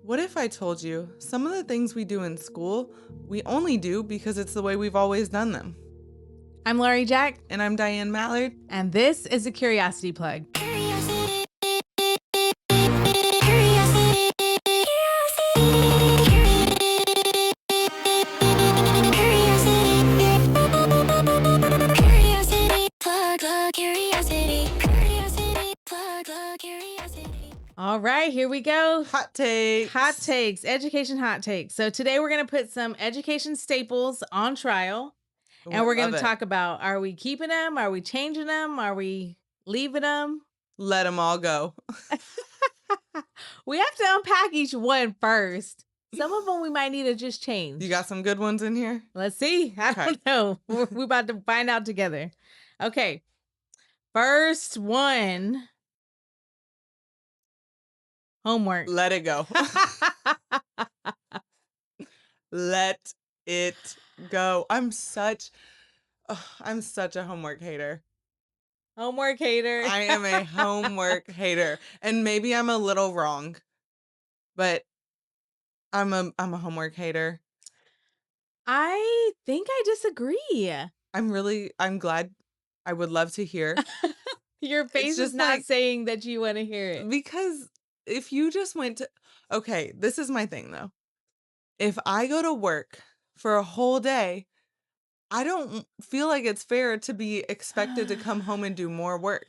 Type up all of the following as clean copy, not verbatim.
What if I told you some of the things we do in school, we only do because it's the way we've always done them? I'm Lauri Jack, And I'm Diane Mallard. and this is a Curiosity Plug. All right, here we go. Hot takes. Hot takes, education hot takes. So today we're going to put some education staples on trial. Ooh, And we're going love to it. talk about, are we keeping them? Are we changing them? Are we leaving them? Let them all go. We have to unpack each one first. Some of them we might need to just change. You got some good ones in here? Let's see. I Okay. don't know. We're about to find out together. Okay. First one. Homework. Let it go. Let it go. I'm such a homework hater. Homework hater. I am a homework hater. And maybe I'm a little wrong, but I'm a homework hater. I think I disagree. I'm glad. I would love to hear. Your face is just not like- saying that you want to hear it. Because if you just went to, okay, this is my thing though. If I go to work for a whole day, I don't feel like it's fair to be expected to come home and do more work.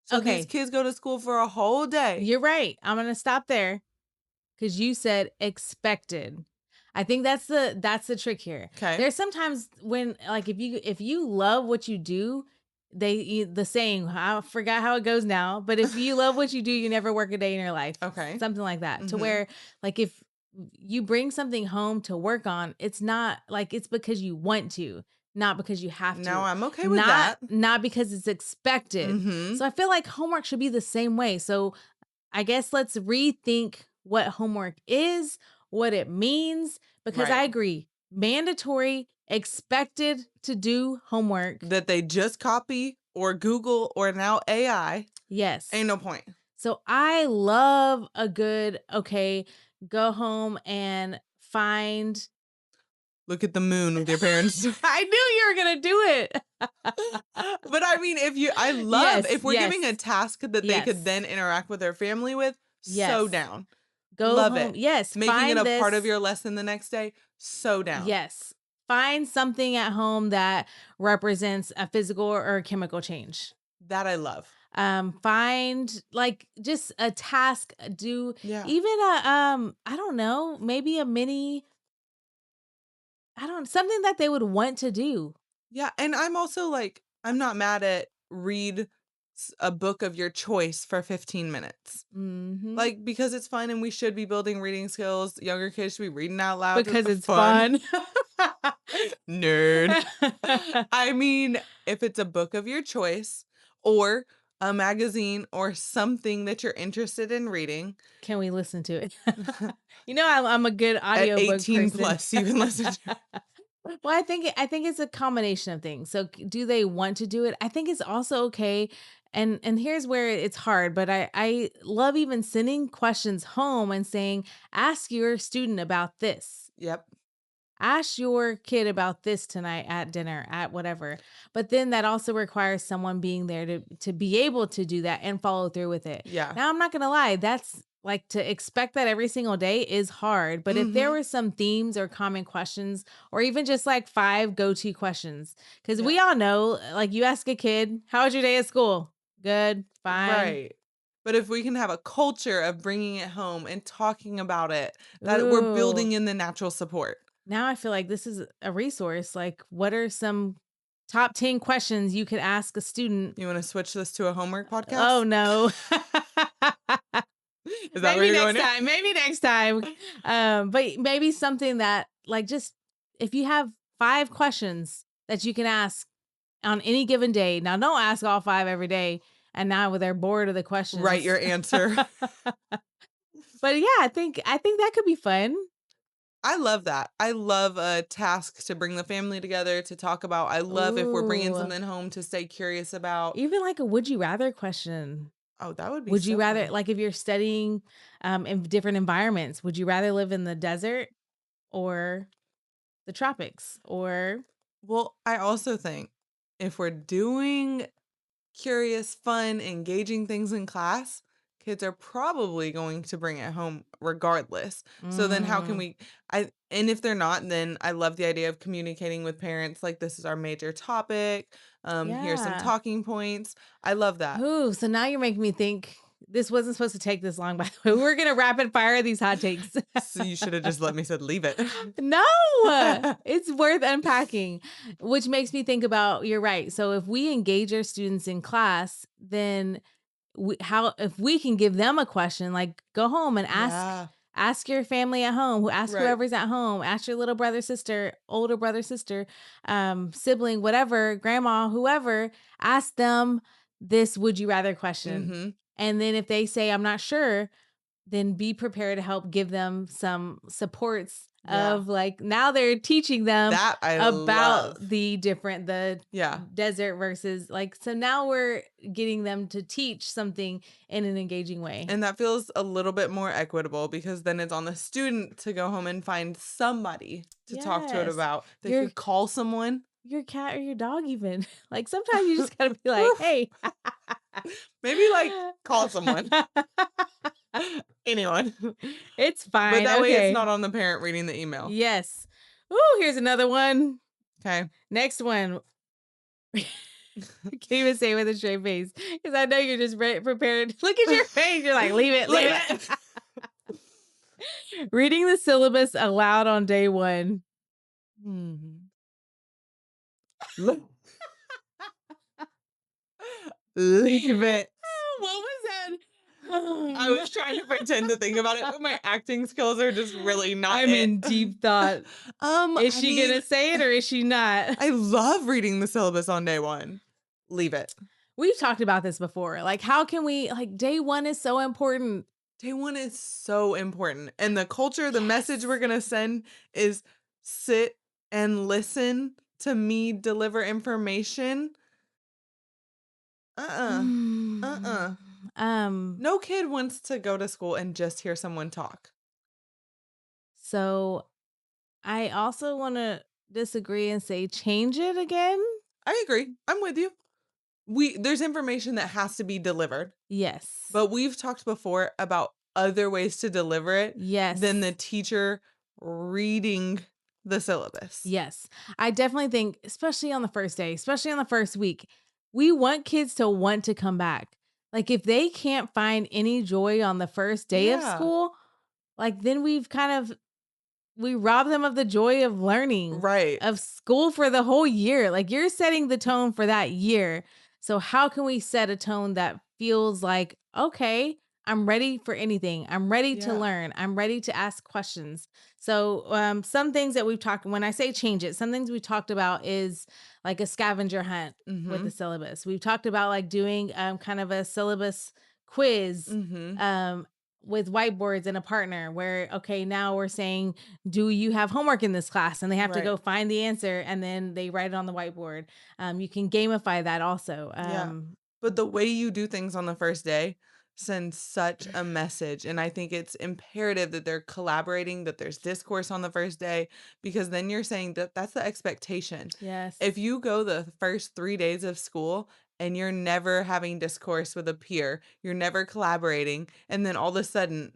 So Okay. these kids go to school for a whole day. You're right. I'm going to stop there because you said expected. I think that's the trick here. Okay. There's sometimes when, like, if you love what you do, the saying, I forgot how it goes now, but if you love what you do, you never work a day in your life. Okay. Something like that. To Mhm. where, like, if you bring something home to work on, it's not like it's because you want to, not because you have to. Now I'm okay with that. Not because it's expected. Mhm. So I feel like homework should be the same way. So I guess let's rethink what homework is, what it means, because I Right. agree. Mandatory, expected to do homework. That they just copy or Google or now AI. Yes. Ain't no point. So I love a good, okay, go home and find. Look at the moon with your parents. I knew you were going to do it. But I mean, I love Yes, if we're giving a yes. task that they could Yes. then interact with their family with, so Yes. down. Go Love home. it. Yes. Making find it a part this- of your lesson the next day, so down. Yes. Find something at home that represents a physical or a chemical change. That I love. Find like just a task, Yeah. even a I don't know, maybe a mini, something that they would want to do. Yeah, and I'm also like, I'm not mad at read a book of your choice for 15 minutes. Mhm. Like, because it's fun and we should be building reading skills. Younger kids should be reading out loud. Because it's fun. Nerd. I mean, if it's a book of your choice or a magazine or something that you're interested in reading. Can we listen to it? You know, I'm a good At audiobook 18 person. plus, you can listen to it. Well, I think it's a combination of things. So do they want to do it? I think it's also okay. And here's where it's hard, but I love even sending questions home and saying, ask your student about this. Yep. Ask your kid about this tonight at dinner, at whatever. But then that also requires someone being there to be able to do that and follow through with it. Yeah. Now, I'm not going to lie. That's like, to expect that every single day is hard. But if there Mhm. were some themes or common questions, or even just like 5 go-to questions, because we Yeah. all know, like, you ask a kid, how was your day at school? Good, fine. Right. But if we can have a culture of bringing it home and talking about it, that we're Ooh. building in the natural support. Now I feel like this is a resource. Like, what are some top 10 questions you could ask a student? You want to switch this to a homework podcast? Oh, no. Is that where Maybe you're going? next time. Maybe next time. But maybe something that, like, just if you have 5 questions that you can ask on any given day. Now, don't ask all 5 every day. And now they're bored of the questions. Write your answer. But yeah, I think that could be fun. I love that. I love a task to bring the family together to talk about. I love if we're bringing Ooh. something home to stay curious about. Even like a would you rather question. Oh, that would be Would you so rather, fun. like, if you're studying, in different environments, would you rather live in the desert or the tropics or Well, I also think if we're doing curious, fun, engaging things in class, kids are probably going to bring it home regardless. So then how can mm, we and if they're not, then I love the idea of communicating with parents like this is our major topic. Here's some yeah. talking points. I love that. Ooh, so now you're making me think this wasn't supposed to take this long, by the way. We're gonna rapid fire these hot takes. So you should have just let me said leave it. No, it's worth unpacking, which makes me think about you're right. So if we engage our students in class, then how if we can give them a question, like go home and Yeah. ask your family at home, who ask Right. whoever's at home, ask your little brother, sister, older brother, sister, sibling, whatever, grandma, whoever, ask them this would you rather question. Mhm. And then if they say I'm not sure, then be prepared to help give them some supports Yeah. of like now they're teaching them That I about love. the Yeah. desert versus like so now we're getting them to teach something in an engaging way. And that feels a little bit more equitable because then it's on the student to go home and find somebody to talk to it Yes. about. They Your could call someone. your cat or your dog even. Like sometimes you just got to be like, "Hey." Maybe like call someone. Anyone. It's But fine. that way it's Okay. not on the parent reading the email. Yes. Ooh, here's another one. Okay. Next one. I can't even say it with a straight face because I know you're just prepared. Look at your face. You're like, leave it, leave Leave it. it. Reading the syllabus aloud on day one. Hmm. Le- Leave it. What was that? I was trying to pretend to think about it, but my acting skills are just really not I'm it. in deep thought. Is I she mean, gonna say it or is she not? I love reading the syllabus on day one. Leave it. We've talked about this before. Like, how can we like day one is so important. Day one is so important. And the culture, the message we're Yes. going to send is sit and listen to me deliver information. Uh uh-uh. Mm. uh. Um, No kid wants to go to school and just hear someone talk. so I also want to disagree and say change it again. I agree. I'm with you. There's information that has to be delivered, Yes. but we've talked before about other ways to deliver it than the Yes. teacher reading the syllabus. Yes. I definitely think, especially on the first day, especially on the first week, we want kids to want to come back. Like, if they can't find any joy on the first day of Yeah. school, like, then we rob them of the joy of learning, Right. of school for the whole year. Like, you're setting the tone for that year. So, how can we set a tone that feels like, okay, I'm ready for anything. I'm ready to Yeah. learn. I'm ready to ask questions. So, some things that we've talked, when I say change it, some things we've talked about is like a scavenger hunt with the Mhm. syllabus. We've talked about like doing kind of a syllabus quiz Mhm. um, with whiteboards and a partner where, okay, now we're saying, do you have homework in this class? And they have to Right. go find the answer and then they write it on the whiteboard. You can gamify that also. Yeah. But the way you do things on the first day sends such a message. And I think it's imperative that they're collaborating, that there's discourse on the first day, because then you're saying that that's the expectation. If Yes. you go the first 3 days of school and you're never having discourse with a peer, you're never collaborating, and then all of a sudden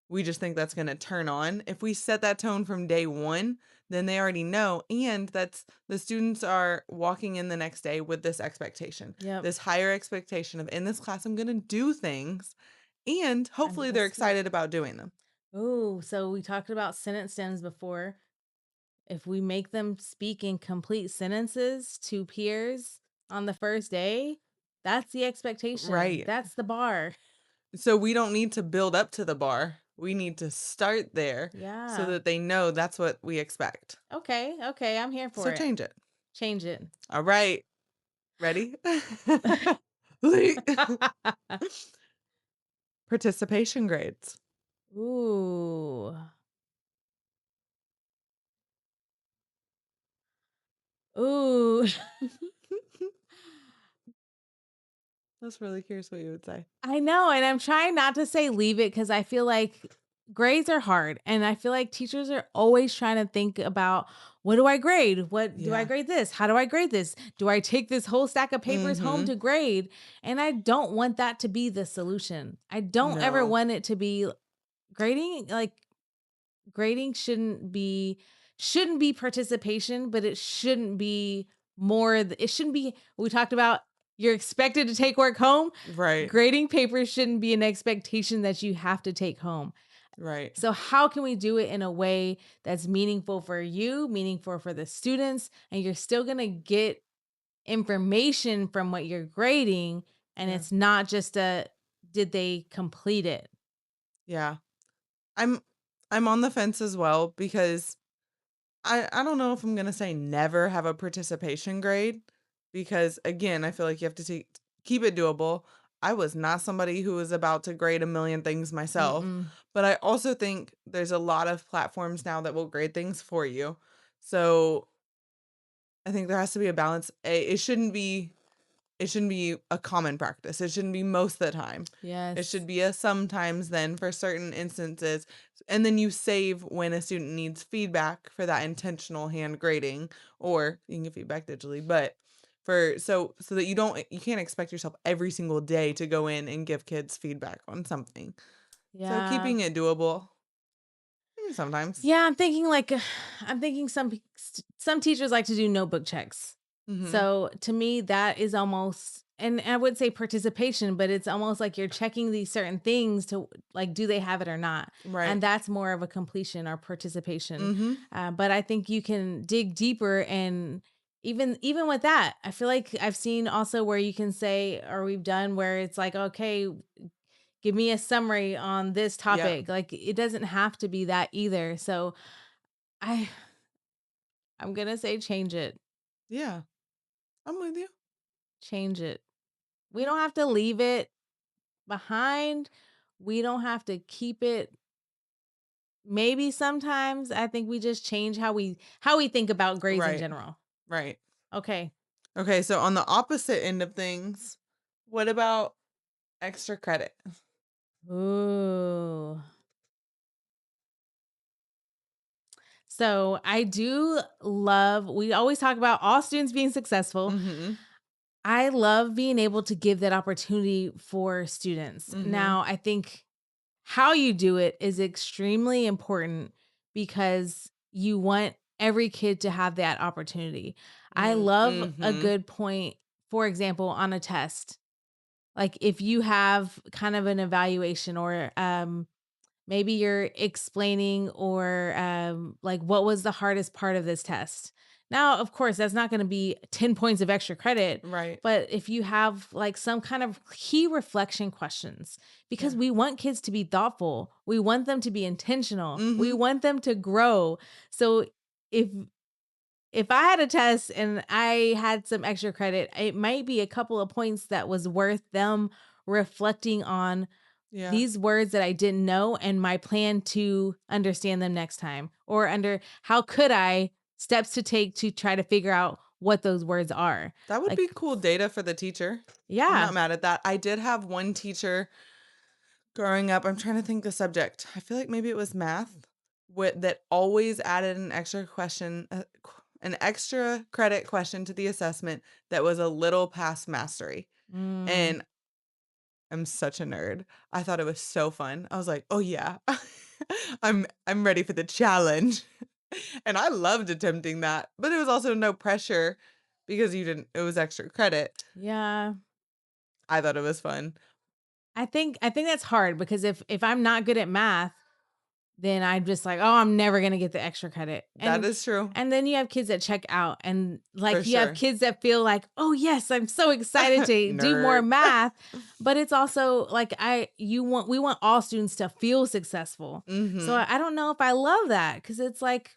we just think that's going to turn on. If we set that tone from day one, then they already know. And that's the students are walking in the next day with this expectation, Yep. this higher expectation of in this class, I'm going to do things. And I'm hopefully going to they're speak. excited about doing them. Oh, so we talked about sentence stems before. If we make them speak in complete sentences to peers on the first day, that's the expectation. Right. That's the bar. So we don't need to build up to the bar. We need to start there so Yeah. that they know that's what we expect. Okay. Okay. I'm here for So it. change it. Change it. All right. Ready? Le- Participation grades. Ooh. Ooh. That's really curious what you would say. I know, and I'm trying not to say leave it because I feel like grades are hard, and I feel like teachers are always trying to think about, "What do I grade? What do I Yeah. grade this? How do I grade this? Do I take this whole stack of papers home Mhm. to grade?" And I don't want that to be the solution. I don't ever No. want it to be grading, like, grading shouldn't be participation, but it shouldn't be it shouldn't be we talked about you're expected to take work home. Right. Grading papers shouldn't be an expectation that you have to take home. Right. So how can we do it in a way that's meaningful for you, meaningful for the students, and you're still going to get information from what you're grading, and Yeah. it's not just a did they complete it? Yeah. I'm I'm on the fence as well because I don't know if I'm gonna say never have a participation grade because again, I feel like you have to keep it doable. I was not somebody who was about to grade a million things myself, Mm-mm. but I also think there's a lot of platforms now that will grade things for you. So I think there has to be a balance. It shouldn't be a common practice. It shouldn't be most of the time. It Yes. should be a sometimes then for certain instances. And then you save when a student needs feedback for that intentional hand grading, or you can get feedback digitally, but so that you can't expect yourself every single day to go in and give kids feedback on something. So Yeah. keeping it doable, sometimes. Yeah, I'm thinking like I'm thinking some teachers like to do notebook checks. Mhm. So to me that is almost, and I would say participation, but it's almost like you're checking these certain things to like do they have it or not. Right. And that's more of a completion or participation. Mhm. But I think you can dig deeper, and even with that, I feel like I've seen also where you can say, or we've done where it's like, okay, give me a summary on this Yep. topic. Like it doesn't have to be that either. So I I'm gonna say change it. Yeah. I'm with you. Change it. We Yeah. don't have to leave it behind. We don't have to keep it. Maybe sometimes I think we just change how we think about grades in Right. general. Right. Okay. Okay, so on the opposite end of things, what about extra credit? Ooh. So I do love, we always talk about all students being successful. Mhm. I love being able to give that opportunity for students. Mhm. Now, I think how you do it is extremely important because you want every kid to have that opportunity. I love a Mhm. good point, for example, on a test. Like if you have kind of an evaluation, or maybe you're explaining, or like what was the hardest part of this test. Now, of course, that's not going to be 10 points of extra credit, Right. but if you have like some kind of key reflection questions, because Yeah. we want kids to be thoughtful, we want them to be intentional, we Mhm. want them to grow. So if if I had a test and I had some extra credit, it might be a couple of points that was worth them reflecting on Yeah. these words that I didn't know and my plan to understand them next time, or under how could I steps to take to try to figure out what those words are. That would Like, be cool data for the teacher. I'm yeah. not mad at that. I did have one teacher growing up. I'm trying to think the subject. I feel like maybe it was math that always added an extra credit question to the assessment that was a little past mastery. Mm, And I'm such a nerd. I thought it was so fun. I was like, "Oh yeah. I'm ready for the challenge." And I loved attempting that, but it was also no pressure because it was extra credit. yeah. I thought it was fun. I think that's hard because if I'm not good at math, then I'm just like, "Oh, I'm never gonna get the extra credit." That is true, And then you have kids that check out, and, for like, you have sure. kids that feel like, "Oh, yes, I'm so excited to do more Nerd. math," but it's also like we want all students to feel successful. So Mhm. I don't know if I love that because it's like,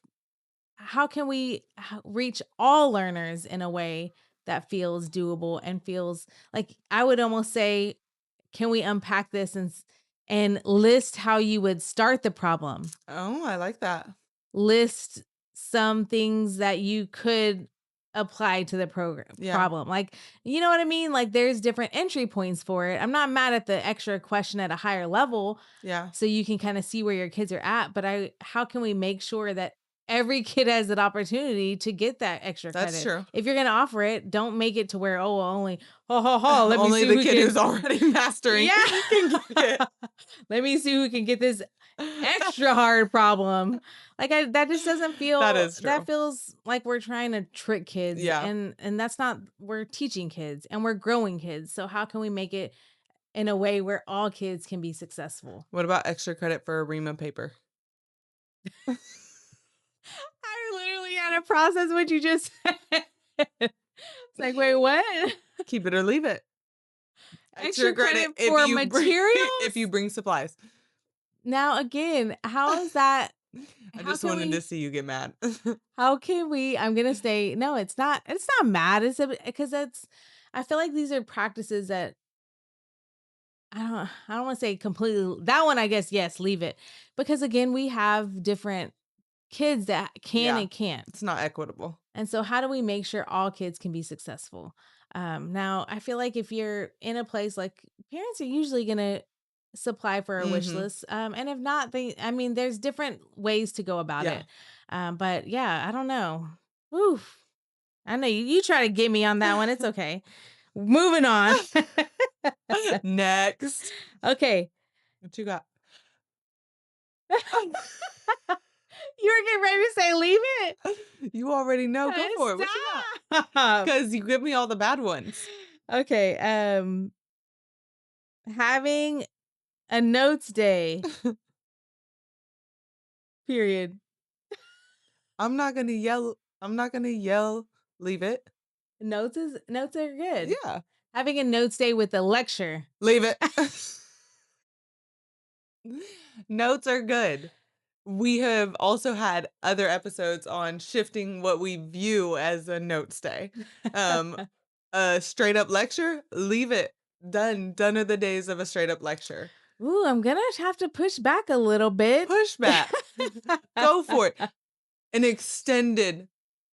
how can we reach all learners in a way that feels doable and feels like, I would almost say, can we unpack this and list how you would start the problem? Oh, I like that. List some things that you could apply to the Yeah. problem. Like, you know what I mean? Like there's different entry points for it. I'm not mad at the extra question at a higher level Yeah. so you can kind of see where your kids are at, but how can we make sure that every kid has that opportunity to get that extra That's credit? true. If you're going to offer it, don't make it to where, oh, well, only let me Only see the who kid can. who's already mastering Yeah. can get it. Let me see who can get this extra hard problem. Like that just doesn't That feel, is that true. feels like we're trying to trick kids, Yeah. and that's not, we're teaching kids and we're growing kids. So how can we make it in a way where all kids can be successful? What about extra credit for a ream of paper? I literally had to process what you just said. It's like, wait, what? Keep it or leave it. Extra Extra credit credit for if you materials? bring supplies. Now again, how is that? I How just can wanted to we see you get mad. How can we I'm gonna say, no, it's not mad. It's because that's I feel like these are practices that I don't want to say completely that one, I guess, yes, leave it. Because again, we have different kids that can Yeah. and can't. It's not equitable. And so how do we make sure all kids can be successful? Now I feel like if you're in a place like parents are usually gonna supply for a wish Mhm. list. And if not, there's different ways to go about Yeah. it. But yeah, I don't know. Oof. I know you try to get me on that one. It's okay. Moving on. Next. Okay. What you got? You were getting ready to say leave it? You already know. Go for it. What you got? Stop. Because you give me all the bad ones. Okay. Having a notes day. Period. I'm not gonna yell. I'm not gonna yell. Leave it. Notes are good. Yeah. Having a notes day with a lecture. Leave it. Notes are good. We have also had other episodes on shifting what we view as a notes day. Um, a straight up lecture, leave it. Done. Done are the days of a straight up lecture. Ooh, I'm gonna have to push back a little bit. Push back. Go for it. An extended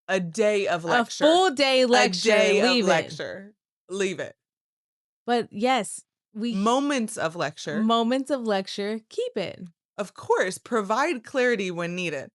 a day of A lecture. full day A lecture, day of leave it. lecture. Leave it. But yes, we Moments of lecture. moments of lecture, keep it. Of course, provide clarity when needed.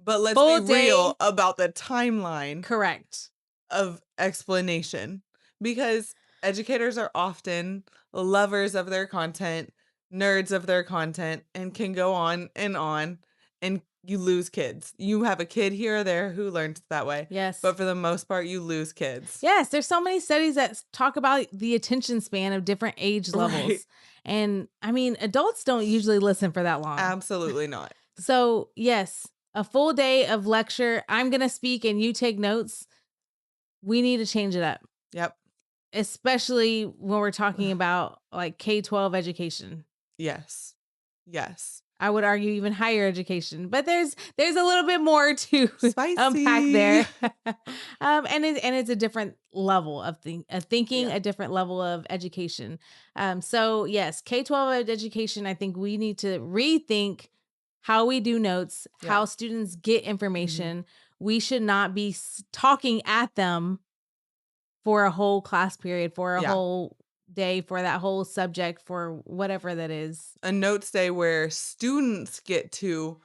But let's be Full day, real about the timeline correct. of explanation because educators are often lovers of their content, nerds of their content, and can go on, and you lose kids. You have a kid here or there who learns that way, Yes. but for the most part, you lose kids. Yes, there's so many studies that talk about the attention span of different age Right. levels. And adults don't usually listen for that long. Absolutely not. So, yes, a full day of lecture, I'm going to speak and you take notes. We need to change it up, Yep. especially when we're talking about like K-12 education. Yes. Yes. I would argue even higher education, but there's a little bit more to unpack Spicy. there. And it's a different level of thinking, Yeah. a different level of education. So yes, K-12 education, I think we need to rethink how we do notes, Yeah. how students get Mhm. information. We should not be talking at them for a whole class period, for a Yeah. whole day, for that whole subject, for whatever that is. A notes day where students get to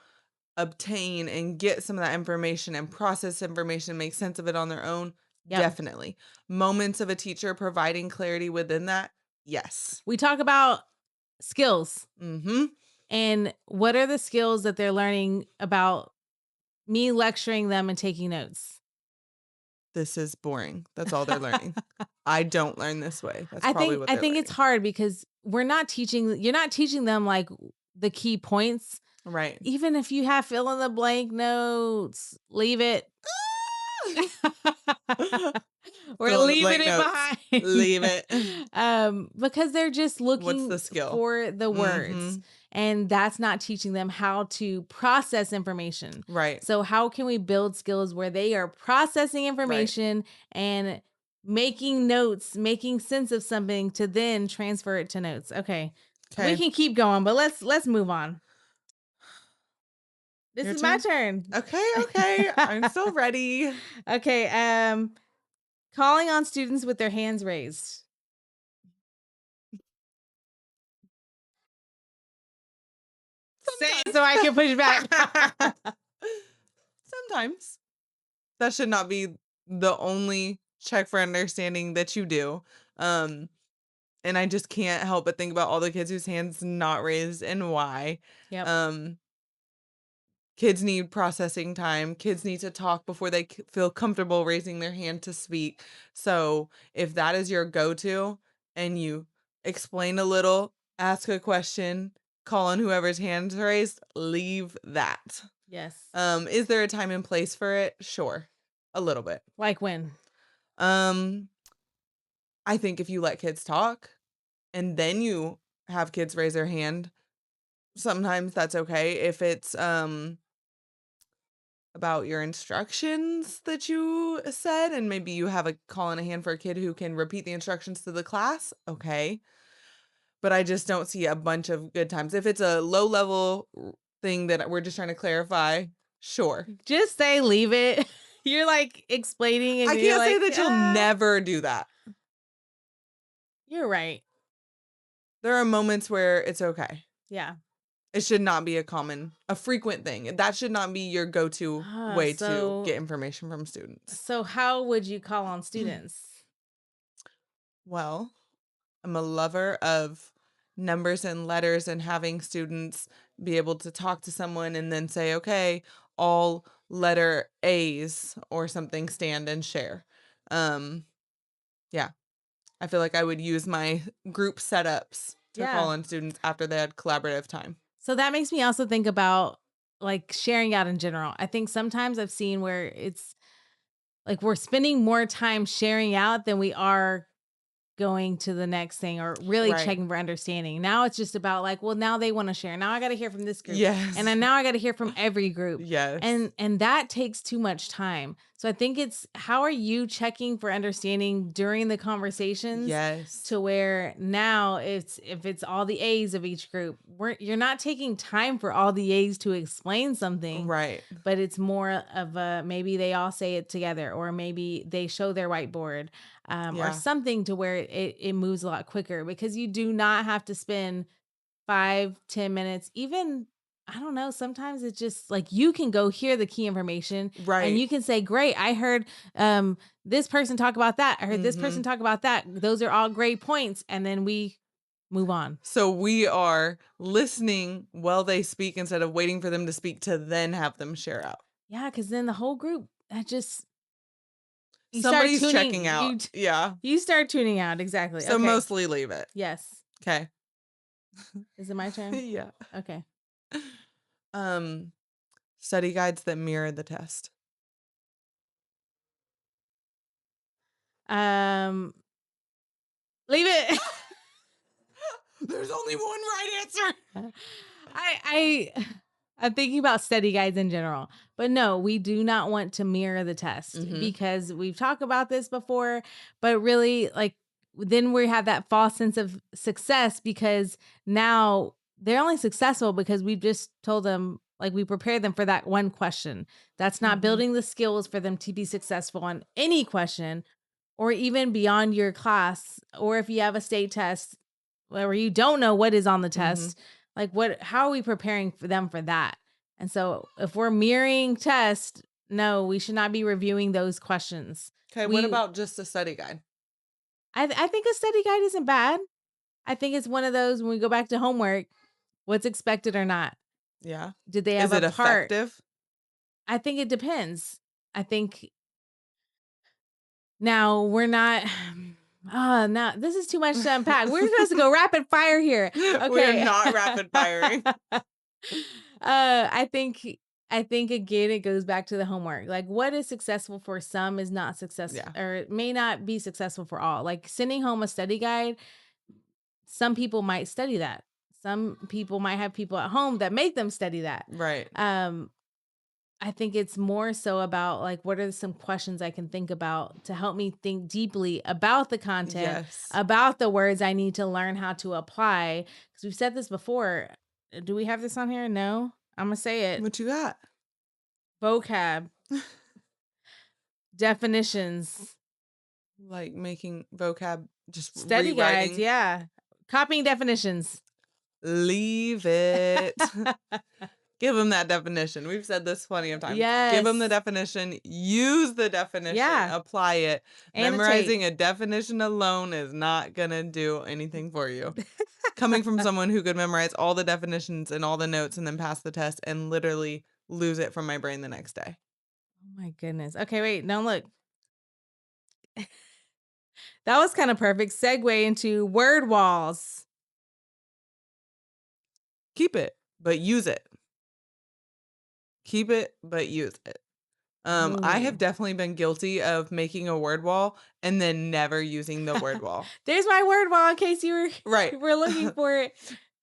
obtain and get some of that information and process information, make sense of it on their own, Yep. definitely. Moments of a teacher providing clarity within that, yes. We talk about skills Mhm. and what are the skills that they're learning about me lecturing them and taking notes. This is boring. That's all they're learning. I don't learn this way. That's I probably think what I they're think it's learning. hard because you're not teaching them like the key points. Right. Even if you have fill in the blank notes, leave it. We're Fill in the leaving blank it notes. behind. Leave it. Because they're just What's looking the skill? for the words, Mhm. and that's not teaching them how to process information. Right. So how can we build skills where they are processing Right. information and making notes, making sense of something to then transfer it to notes? Okay. We Okay. can keep going, but let's move on. This Your is my turn? turn. Okay. I'm still ready. Okay, calling on students with their hands raised. Say it so I can push back. Sometimes. That should not be the only check for understanding that you do. Um, and I just can't help but think about all the kids whose hands not raised and why. Yep. Um, Kids need processing time. Kids need to talk before they feel comfortable raising their hand to speak. So if that is your go-to and you explain a little, ask a question, call on whoever's hands raised, leave that. Yes. Is there a time and place for it? Sure. A little bit. Like when? Um, I think if you let kids talk and then you have kids raise their hand, sometimes that's okay. If it's about your instructions that you said and maybe you have a call in a hand for a kid who can repeat the instructions to the class, okay. But I just don't see a bunch of good times. If it's a low level thing that we're just trying to clarify, sure. Just say leave it. You're like explaining and I you're can't say like, that you'll never do that. You're right. There are moments where it's okay. Yeah. It should not be a frequent thing. That should not be your go-to way to get information from students. So how would you call on students? Well, I'm a lover of numbers and letters and having students be able to talk to someone and then say, okay, all letter A's or something stand and share. Yeah. I feel like I would use my group setups to call on students after they had collaborative time. So that makes me also think about like sharing out in general. I think sometimes I've seen where it's like we're spending more time sharing out than we are going to the next thing or really Right. checking for understanding. Now it's just about like, well, now they want to share. Now I got to hear from this group. Yes. And then now I got to hear from every group. Yes. And that takes too much time. So I think it's how are you checking for understanding during the conversations? Yes. To where now if it's all the A's of each group, you're not taking time for all the A's to explain something. Right. But it's more of a maybe they all say it together or maybe they show their whiteboard. Or something to where it moves a lot quicker because you do not have to spend 5-10 minutes. Even, I don't know, sometimes it's just like you can go hear the key information and you can say, great, I heard this person talk about that. I heard this person talk about that. Those are all great points. And then we move on. So we are listening while they speak instead of waiting for them to speak to then have them share out. Yeah, because then the whole group, that just... Somebody's checking out. You start tuning out. Exactly. So okay. Mostly leave it. Yes. Okay. Is it my turn? Yeah. Okay. Study guides that mirror the test. Leave it. There's only one right answer. I'm thinking about study guides in general, but no, we do not want to mirror the test because we've talked about this before, but really like then we have that false sense of success because now they're only successful because we've just told them, like we prepared them for that one question. That's not building the skills for them to be successful on any question or even beyond your class. Or if you have a state test where you don't know what is on the test, like how are we preparing for them for that? And so if we're mirroring tests, no, we should not be reviewing those questions. Okay. What about just a study guide? I think a study guide isn't bad. I think it's one of those when we go back to homework, what's expected or not. Yeah. Did they have a part? Effective? I think it depends. I think now we're not... Oh, no, this is too much to unpack. We're supposed to go rapid fire here. Okay. We're not rapid firing. I think again, it goes back to the homework. Like what is successful for some is not successful or it may not be successful for all. Like sending home a study guide. Some people might study that. Some people might have people at home that make them study that. Right. I think it's more so about like, what are some questions I can think about to help me think deeply about the content, about the words I need to learn how to apply. Because we've said this before. Do we have this on here? No. I'm gonna say it. What you got? Vocab, definitions, Like making vocab, just study guides, rewriting. yeah. Copying definitions. Leave it. Give them that definition. We've said this plenty of times. Give them the Yes. definition, use the definition, Yeah. apply it. Annotate. Memorizing a definition alone is not gonna do anything for you. Coming from someone who could memorize all the definitions and all the notes and then pass the test and literally lose it from my brain the next day. Oh my goodness. Okay, wait. No, look. That was kind of perfect segue into word walls. Keep it, but use it. Keep it, but use it. I have Ooh. definitely been guilty of making a word wall and then never using the word wall. There's my word wall in case you Right. were looking for it.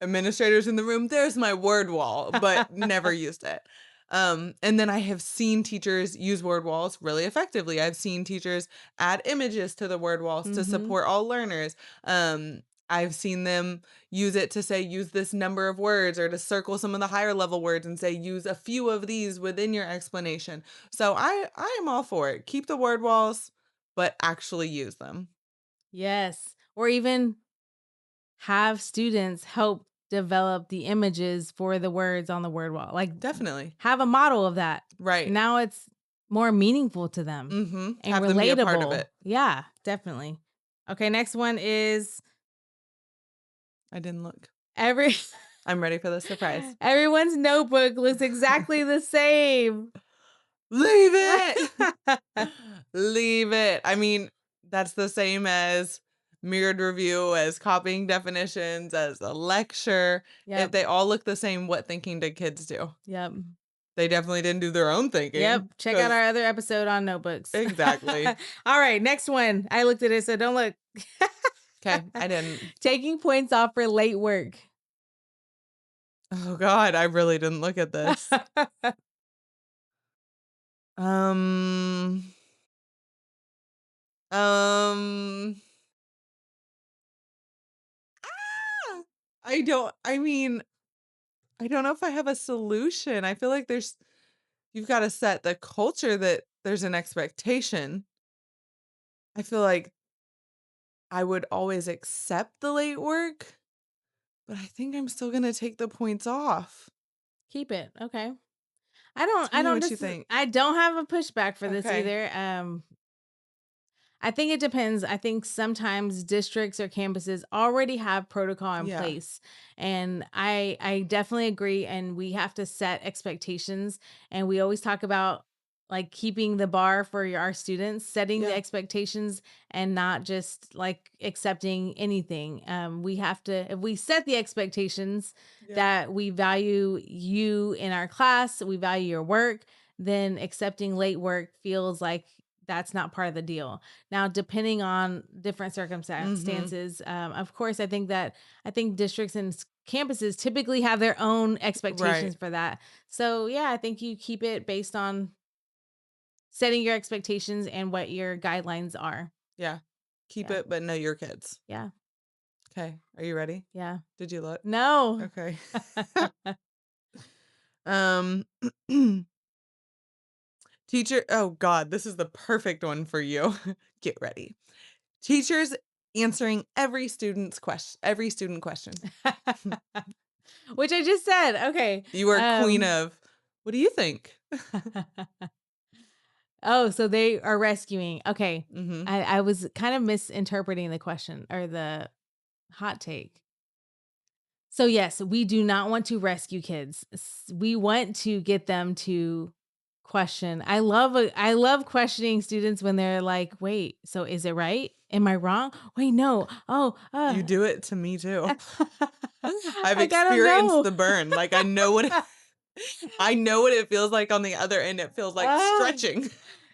Administrators in the room, there's my word wall, but never used it. And then I have seen teachers use word walls really effectively. I've seen teachers add images to the word walls to Mhm. support all learners. I've seen them use it to say, use this number of words or to circle some of the higher level words and say, use a few of these within your explanation. So I am all for it. Keep the word walls, but actually use them. Yes. Or even have students help develop the images for the words on the word wall. Like Definitely. have a model of that. Right. Now it's more meaningful to them and Have them be a part of relatable. it. Yeah, definitely. Okay, next one is I didn't look. every I'm ready for the surprise. everyone's notebook looks exactly the same. Leave it. Leave it. I mean, that's the same as mirrored review, as copying definitions, as a lecture. If Yep. they all look the same, what thinking did kids do? Yep. They definitely didn't do their own Yep. thinking. Check out Because our other episode on notebooks. exactly. All right, next one. I looked at it, so don't look. Okay, I didn't. Taking points off for late work. Oh God, I really didn't look at this. Um, um, ah! I mean, I don't know if I have a solution. I feel like you've got to set the culture that there's an expectation. I feel like I would always accept the late work, but I think I'm still going to take the points off. Keep it. Okay. Tell me what you think. I don't have a pushback for this Okay. either. I think it depends. I think sometimes districts or campuses already have protocol in Yeah. place. And I definitely agree, and we have to set expectations, and we always talk about like keeping the bar for our students, setting the Yeah. expectations and not just like accepting anything. We have to, if we set the expectations Yeah. that we value you in our class, we value your work, then accepting late work feels like that's not part of the deal. Now, depending on different Mhm. circumstances, of course, I think districts and campuses typically have their own Right. expectations for that. So, yeah, I think you keep it based on setting your expectations and what your guidelines are. Yeah. Keep Yeah. it, but know your kids. Yeah. Okay. Are you ready? Yeah. Did you look? No. Okay. um Teacher, oh God, this is the perfect one for you. Get ready. Teachers answering every student question. Which I just said. Okay. You are queen of, what do you think? Oh, so they are rescuing. Okay. Mhm. I was kind of misinterpreting the question or the hot take. So yes, we do not want to rescue kids. We want to get them to question. I love questioning students when they're like, "Wait, so is it right? Am I wrong? Wait, no. Oh, You do it to me too. I've I gotta experienced know." the burn. Like I know what it feels like on the other end. It feels like Ah. stretching.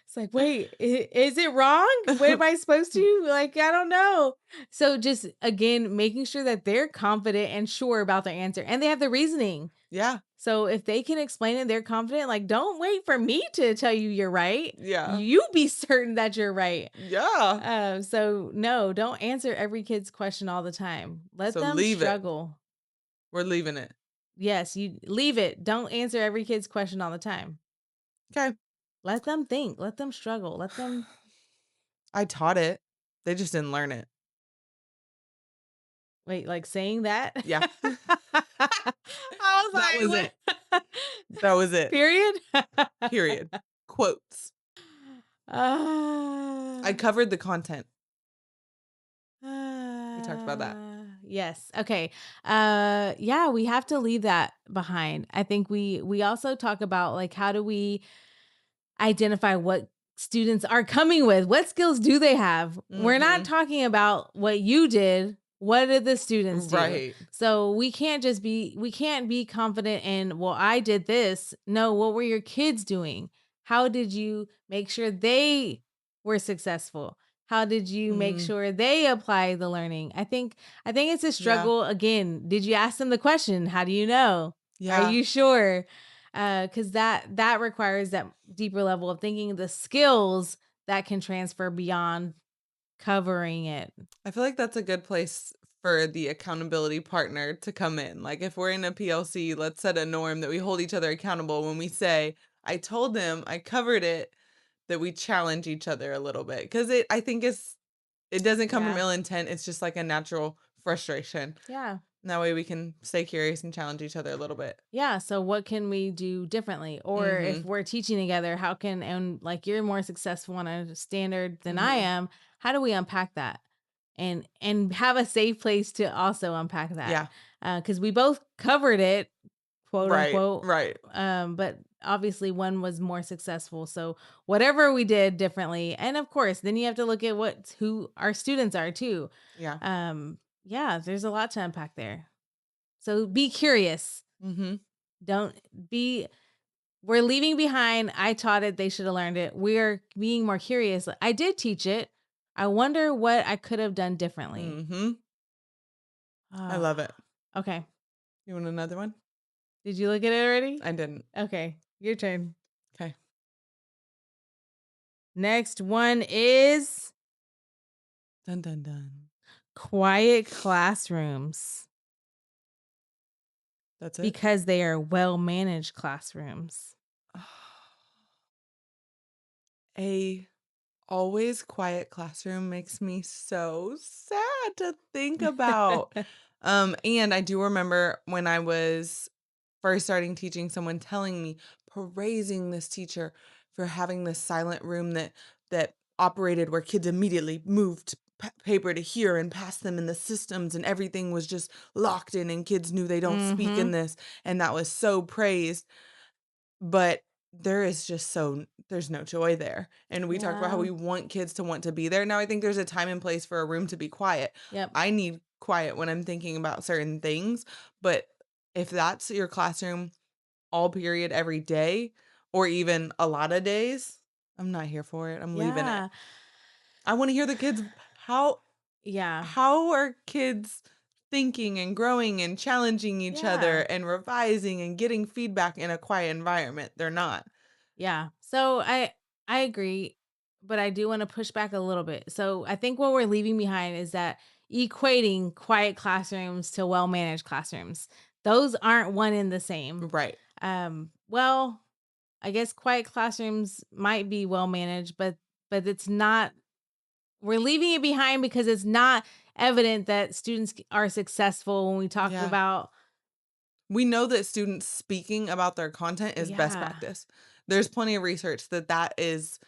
It's like, "Wait, is it wrong? What am I supposed to? Like, I don't know." So just again, making sure that they're confident and sure about their answer and they have the reasoning. Yeah. So if they can explain it, they're confident, like, don't wait for me to tell you you're right. Yeah. You be certain that you're right. Yeah. So no, don't answer every kid's question all the time. Let So them leave it. struggle. We're leaving it. Yes, you leave it. Don't answer every kid's question all the time. Okay. Let them think, let them struggle, let them I taught it. They just didn't learn it. wait, like saying that? Yeah. I was That was it. like, what? That was it. Period? Period. Quotes. I Ah. covered the content. We talked about that. Yes. Okay. Yeah, we have to leave that behind. I think we also talk about like how do we identify what students are coming with? What skills do they have? We're not Mhm. talking about what you did. What did the students do? Right. So we can't be confident in, well, I did this. No, what were your kids doing? How did you make sure they were successful? How did you make Mm. sure they apply the learning? I think it's a Yeah. struggle again. Did you ask them the question? How do you know? Are Yeah. you sure? Because that requires that deeper level of thinking, the skills that can transfer beyond covering it. I feel like that's a good place for the accountability partner to come in. Like if we're in a PLC, let's set a norm that we hold each other accountable when we say, I told them I covered it, that we challenge each other a little bit. Cause I think it doesn't come from Yeah. ill intent. It's just like a natural frustration. Yeah. And that way we can stay curious and challenge each other a little bit. Yeah. So what can we do differently? Or if Mhm. we're teaching together, how can, and like you're more successful on a standard than I Mhm. am, how do we unpack that? And have a safe place to also unpack that. Yeah. Because we both covered it, quote Right. unquote. Right. But obviously one was more successful. So whatever we did differently, and of course, then you have to look at what who our students are too. Yeah. Yeah, there's a lot to unpack there. So be curious. Mhm. Don't be we're leaving behind I taught it, they should have learned it. We're being more curious. I did teach it. I wonder what I could have done differently. Mhm. I love Ah, it. okay. You want another one? Did you look at it already? I didn't. Okay, your turn. Okay. Next one is Dun dun dun. quiet classrooms That's it? because they are well managed classrooms. A always quiet classroom makes me so sad to think about. And I do remember when I was first starting teaching, someone telling me, praising this teacher for having this silent room that operated where kids immediately moved paper to here and passed them in the systems and everything was just locked in and kids knew they don't speak in Mhm. this and that was so praised. But there is just there's no joy there, and we talked about how Yeah. we want kids to want to be there. Now I think there's a time and place for a room to be quiet. Yep. I need quiet when I'm thinking about certain things, but if that's your classroom all period every day or even a lot of days, I'm not here for it. I'm leaving it. Yeah. I wanna hear the kids how Yeah. how are kids thinking and growing and challenging each other Yeah. and revising and getting feedback in a quiet environment? They're not. Yeah. So I agree, but I do want to push back a little bit. So I think what we're leaving behind is that equating quiet classrooms to well-managed classrooms. Those aren't one and the same. Right. Well, I guess quiet classrooms might be well managed, but it's not, we're leaving it behind because it's not evident that students are successful when we talk Yeah. about We know that students speaking about their content is best yeah. practice. There's plenty of research that is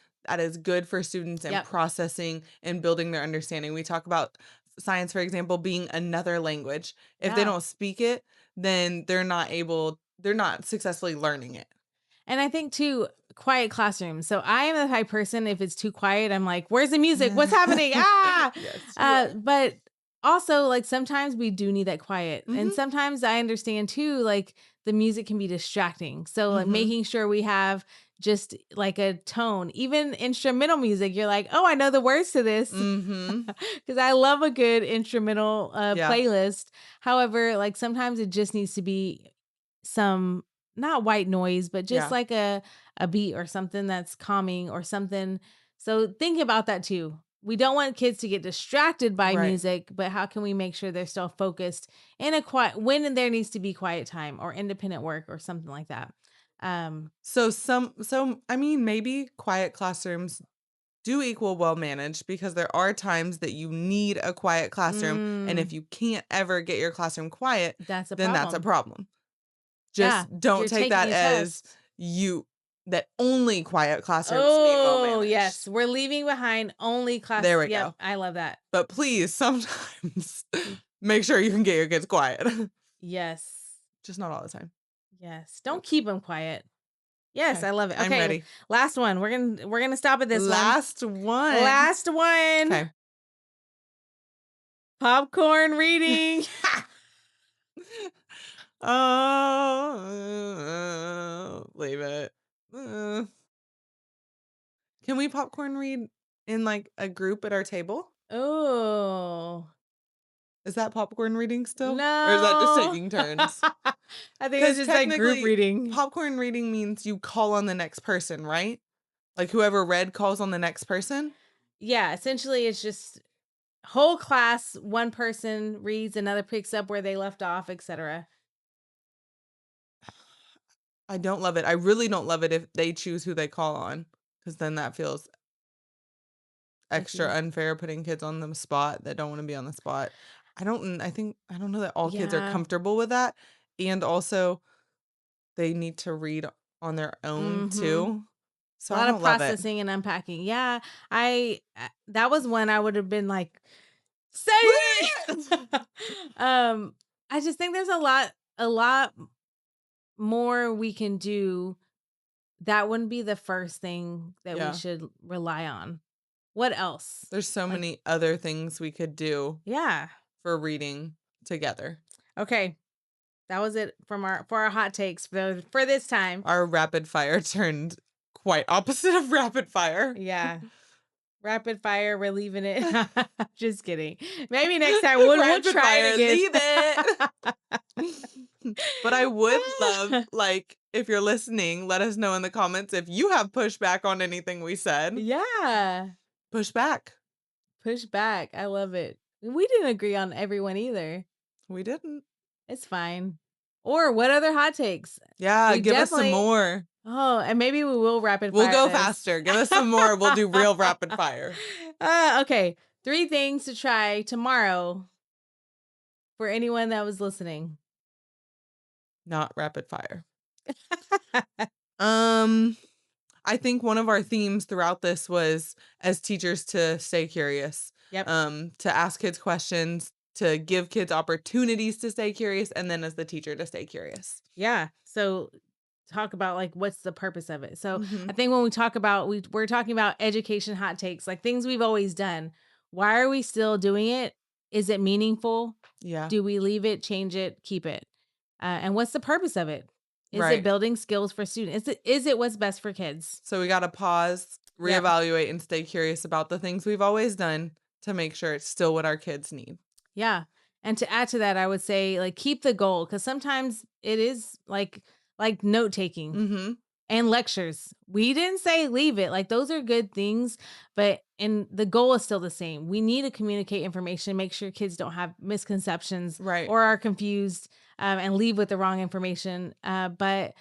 good for students in Yep. processing and building their understanding. We talk about science, for example, being another language. If they Yeah. don't speak it, then they're not successfully learning it. And I think too, quiet classrooms. So I am the type person, if it's too quiet, I'm like, where's the music? What's happening? Ah. Yes, you are. But also like sometimes we do need that quiet. And Mhm. sometimes I understand too, like the music can be distracting. So like Mhm. making sure we have just like a tone, even instrumental music, you're like, oh, I know the words to this. Mhm. Because I love a good instrumental Yeah. playlist. However, like sometimes it just needs to be some not white noise, but just Yeah. like a beat or something that's calming or something. So think about that too. we don't want kids to get distracted by Right. music, but how can we make sure they're still focused in a quiet when there needs to be quiet time or independent work or something like that. Um, So I mean, maybe quiet classrooms do equal well managed because there are times that you need a quiet classroom, and if mm, you can't ever get your classroom quiet, that's a then that's a problem. problem. Yeah, Just don't you're take taking that a as test. that only quiet classrooms mean well Oh, managed. yes. We're leaving behind only class. There we Yep. go. I love that. But please, sometimes make sure you can get your kids quiet. Yes. Just not all the time. Yes. Don't keep them quiet. Yes, Okay, I love it. I'm Okay, ready. last one. We're gonna stop at this one. Last one. Last one. Okay. Popcorn reading. Oh, leave it. Uh, can we popcorn read in like a group at our table? Oh. Is that popcorn reading still? Or is that just No. taking turns? I think it's Because just like group technically, reading. popcorn reading means you call on the next person, right? Like whoever read calls on the next person. Yeah, essentially it's just whole class, one person reads, another picks up where they left off, etc. I don't love it. I really don't love it if they choose who they call on, because then that feels Like extra you unfair putting kids on the spot that don't wanna be on the spot. I don't know that all kids are Yeah. comfortable with that, and also they need to read on their own Mhm. too, A so I lot of don't love it. processing and unpacking. Yeah, that was when I would have been like, "Say it!" Um, I just think there's a lot more we can do. That wouldn't be the first thing that we Yeah, should rely on. What else? there's so Like, many other things we could do yeah. for reading together. Okay, that was it from our hot takes for this time. Our rapid fire turned quite opposite of rapid fire. Yeah. Rapid fire, we're leaving it. Just kidding. Maybe next time we'll Rapid try it fire, again. leave it. But I would love, like, if you're listening, let us know in the comments if you have pushback on anything we said. Yeah. Push back. Push back. I love it. We didn't agree on everyone either. We didn't. It's fine. Or what other hot takes? Yeah, We give us some definitely more. Oh, and maybe we will rapid We'll fire go this. faster. Give us some more. We'll do real rapid fire. Okay. 3 things to try tomorrow for anyone that was listening. Not rapid fire. Um, I think one of our themes throughout this was as teachers to stay curious, Yep. to ask kids questions, to give kids opportunities to stay curious, and then as the teacher to stay curious. Yeah. So talk about like what's the purpose of it. So I Mhm. think when we talk about we're talking about education hot takes, like things we've always done. Why are we still doing it? Is it meaningful? Yeah. Do we leave it, change it, keep it? And what's the purpose of it? Is it Right. building skills for students? Is it what's best for kids? So we gotta pause, Yep. reevaluate, and stay curious about the things we've always done to make sure it's still what our kids need. Yeah. And to add to that, I would say like keep the goal because sometimes it is like note taking Mhm. and lectures. We didn't say leave it. Like those are good things, but and the goal is still the same. We need to communicate information, make sure kids don't have misconceptions Right. or are confused and leave with the wrong information. But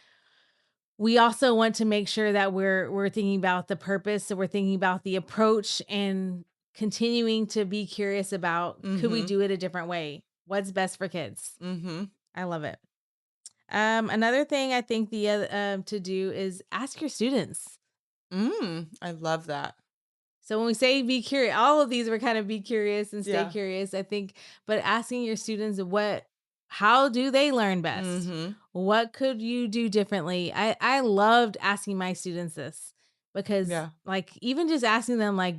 we also want to make sure that we're thinking about the purpose, so we're thinking about the approach and continuing to be curious about could we Mhm. do it a different way? What's best for kids? Mhm. I love it. Another thing I think the other to do is ask your students. I love that. So when we say be curious, all of these were kind of be curious and stay Yeah. curious, I think, but asking your students how do they learn best? Mhm. What could you do differently? I loved asking my students this because Yeah. like even just asking them like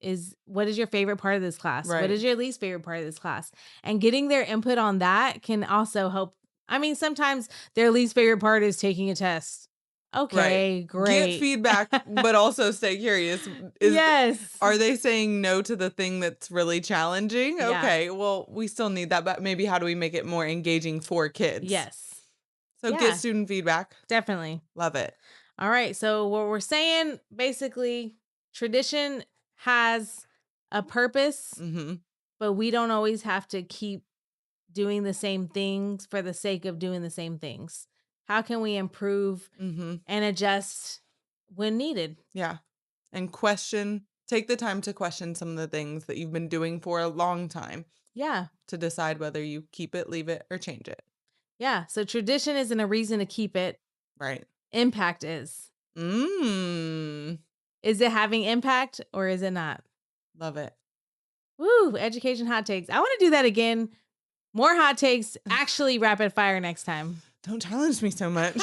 is what is your favorite part of this class? What Right. is your least favorite part of this class? And getting their input on that can also help. I mean, sometimes their least favorite part is taking a test. Right. Okay, Get great. feedback, but also stay curious. Yes. Are they saying no to the thing that's really challenging? Yeah. Okay, well, we still need that, but maybe how do we make it more engaging for kids? Yes. So get Yeah, student feedback. definitely. Love it. All right. So what we're saying basically tradition has a purpose, Mhm. but we don't always have to keep doing the same things for the sake of doing the same things. How can we improve Mhm. and adjust when needed? Yeah. And take the time to question some of the things that you've been doing for a long time Yeah. to decide whether you keep it, leave it, or change it. Yeah. So tradition isn't a reason to keep it. Right. Impact is. Mm. Is it having impact or is it not? Love it. Woo, education hot takes. I want to do that again. More hot takes, actually rapid fire next time. Don't challenge me so much.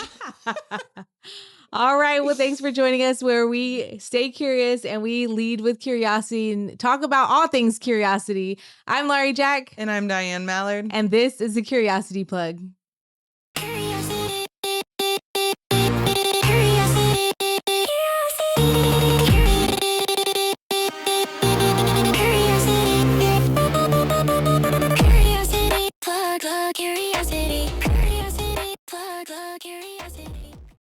All right. Well, thanks for joining us where we stay curious and we lead with curiosity and talk about all things curiosity. I'm Lauri Jack, And I'm Diane Mallard. and this is the Curiosity Plug.